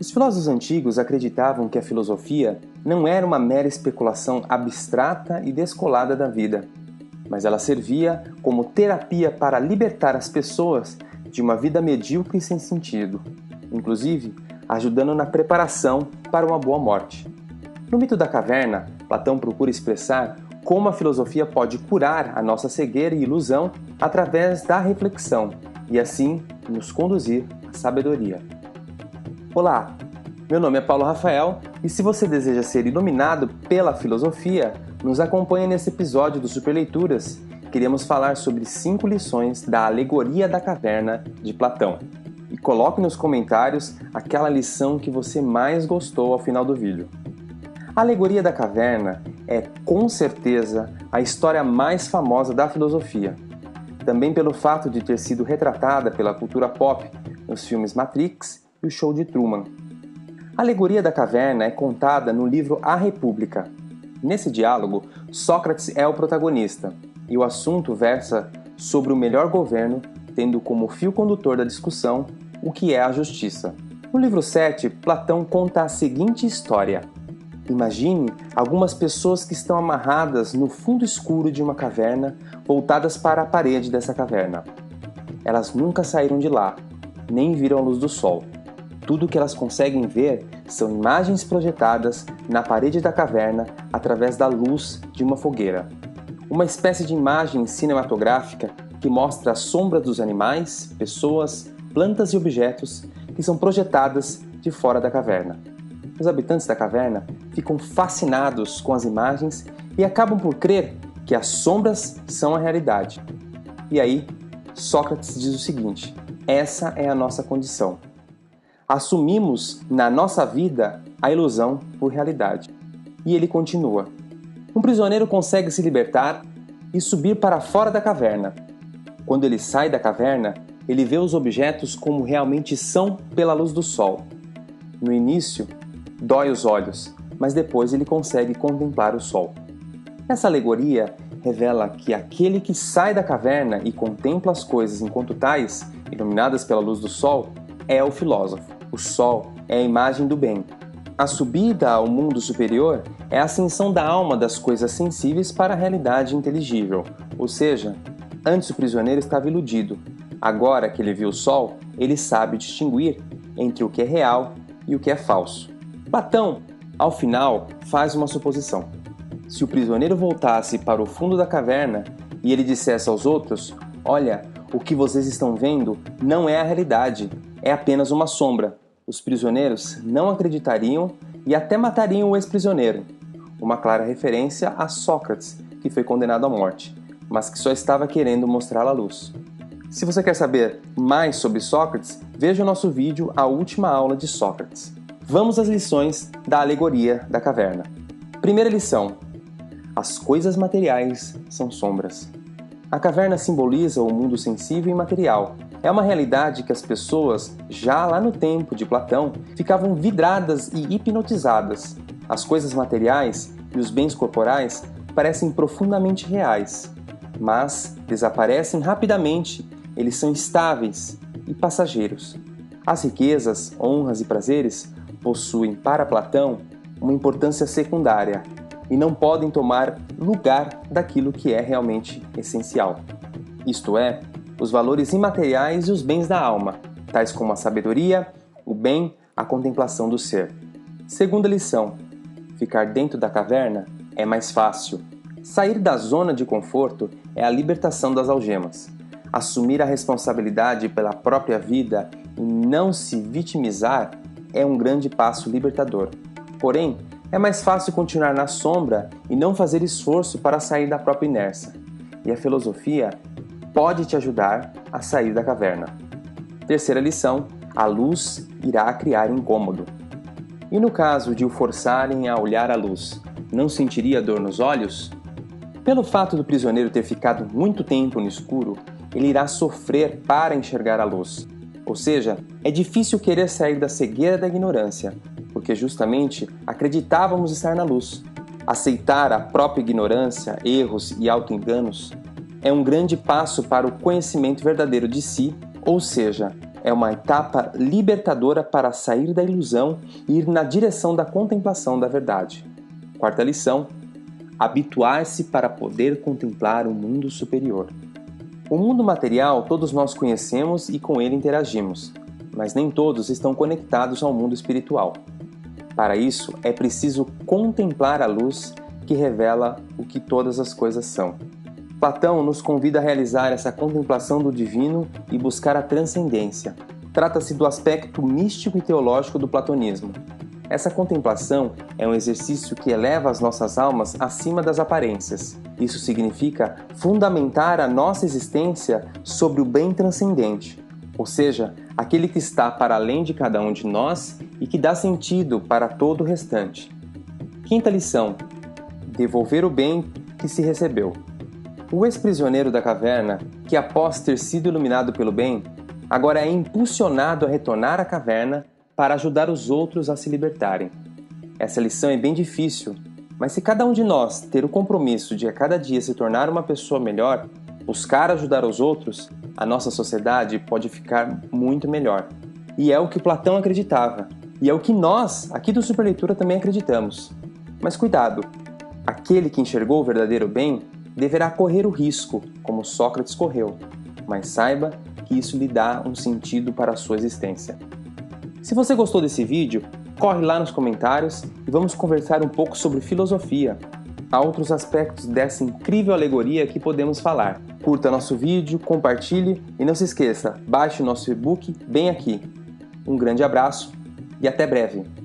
Os filósofos antigos acreditavam que a filosofia não era uma mera especulação abstrata e descolada da vida, mas ela servia como terapia para libertar as pessoas de uma vida medíocre e sem sentido, inclusive ajudando na preparação para uma boa morte. No mito da caverna, Platão procura expressar como a filosofia pode curar a nossa cegueira e ilusão através da reflexão e assim nos conduzir à sabedoria. Olá, meu nome é Paulo Rafael e se você deseja ser iluminado pela filosofia, nos acompanhe nesse episódio do Superleituras. Queremos falar sobre 5 lições da Alegoria da Caverna de Platão. E coloque nos comentários aquela lição que você mais gostou ao final do vídeo. A Alegoria da Caverna é, com certeza, a história mais famosa da filosofia. Também pelo fato de ter sido retratada pela cultura pop nos filmes Matrix e o Show de Truman. A Alegoria da Caverna é contada no livro A República. Nesse diálogo, Sócrates é o protagonista e o assunto versa sobre o melhor governo, tendo como fio condutor da discussão o que é a justiça. No livro 7, Platão conta a seguinte história. Imagine algumas pessoas que estão amarradas no fundo escuro de uma caverna, voltadas para a parede dessa caverna. Elas nunca saíram de lá, nem viram a luz do sol. Tudo que elas conseguem ver são imagens projetadas na parede da caverna através da luz de uma fogueira. Uma espécie de imagem cinematográfica que mostra as sombras dos animais, pessoas, plantas e objetos que são projetadas de fora da caverna. Os habitantes da caverna ficam fascinados com as imagens e acabam por crer que as sombras são a realidade. E aí, Sócrates diz o seguinte: essa é a nossa condição. Assumimos na nossa vida a ilusão por realidade. E ele continua: um prisioneiro consegue se libertar e subir para fora da caverna. Quando ele sai da caverna, ele vê os objetos como realmente são pela luz do sol. No início, dói os olhos, mas depois ele consegue contemplar o sol. Essa alegoria revela que aquele que sai da caverna e contempla as coisas enquanto tais, iluminadas pela luz do sol, é o filósofo. O sol é a imagem do bem. A subida ao mundo superior é a ascensão da alma das coisas sensíveis para a realidade inteligível. Ou seja, antes o prisioneiro estava iludido. Agora que ele viu o sol, ele sabe distinguir entre o que é real e o que é falso. Platão, ao final, faz uma suposição. Se o prisioneiro voltasse para o fundo da caverna e ele dissesse aos outros: olha, o que vocês estão vendo não é a realidade, é apenas uma sombra. Os prisioneiros não acreditariam e até matariam o ex-prisioneiro. Uma clara referência a Sócrates, que foi condenado à morte, mas que só estava querendo mostrar a luz. Se você quer saber mais sobre Sócrates, veja o nosso vídeo A Última Aula de Sócrates. Vamos às lições da Alegoria da Caverna. Primeira lição: as coisas materiais são sombras. A caverna simboliza o mundo sensível e material. É uma realidade que as pessoas, já lá no tempo de Platão, ficavam vidradas e hipnotizadas. As coisas materiais e os bens corporais parecem profundamente reais, mas desaparecem rapidamente. Eles são estáveis e passageiros. As riquezas, honras e prazeres possuem, para Platão, uma importância secundária e não podem tomar lugar daquilo que é realmente essencial. Isto é, os valores imateriais e os bens da alma, tais como a sabedoria, o bem, a contemplação do ser. Segunda lição: ficar dentro da caverna é mais fácil. Sair da zona de conforto é a libertação das algemas. Assumir a responsabilidade pela própria vida e não se vitimizar é um grande passo libertador. Porém, é mais fácil continuar na sombra e não fazer esforço para sair da própria inércia. E a filosofia pode te ajudar a sair da caverna. Terceira lição: a luz irá criar incômodo. E no caso de o forçarem a olhar a luz, não sentiria dor nos olhos? Pelo fato do prisioneiro ter ficado muito tempo no escuro, ele irá sofrer para enxergar a luz. Ou seja, é difícil querer sair da cegueira da ignorância, porque justamente acreditávamos estar na luz. Aceitar a própria ignorância, erros e auto-enganos é um grande passo para o conhecimento verdadeiro de si, ou seja, é uma etapa libertadora para sair da ilusão e ir na direção da contemplação da verdade. Quarta lição: habituar-se para poder contemplar o mundo superior. O mundo material todos nós conhecemos e com ele interagimos, mas nem todos estão conectados ao mundo espiritual. Para isso, é preciso contemplar a luz que revela o que todas as coisas são. Platão nos convida a realizar essa contemplação do divino e buscar a transcendência. Trata-se do aspecto místico e teológico do platonismo. Essa contemplação é um exercício que eleva as nossas almas acima das aparências. Isso significa fundamentar a nossa existência sobre o bem transcendente, ou seja, aquele que está para além de cada um de nós e que dá sentido para todo o restante. Quinta lição: devolver o bem que se recebeu. O ex-prisioneiro da caverna, que após ter sido iluminado pelo bem, agora é impulsionado a retornar à caverna para ajudar os outros a se libertarem. Essa lição é bem difícil, mas se cada um de nós ter o compromisso de a cada dia se tornar uma pessoa melhor, buscar ajudar os outros, a nossa sociedade pode ficar muito melhor. E é o que Platão acreditava, e é o que nós, aqui do Superleitura, também acreditamos. Mas cuidado, aquele que enxergou o verdadeiro bem deverá correr o risco, como Sócrates correu, mas saiba que isso lhe dá um sentido para a sua existência. Se você gostou desse vídeo, corre lá nos comentários e vamos conversar um pouco sobre filosofia. Há outros aspectos dessa incrível alegoria que podemos falar. Curta nosso vídeo, compartilhe e não se esqueça, baixe o nosso e-book bem aqui. Um grande abraço e até breve!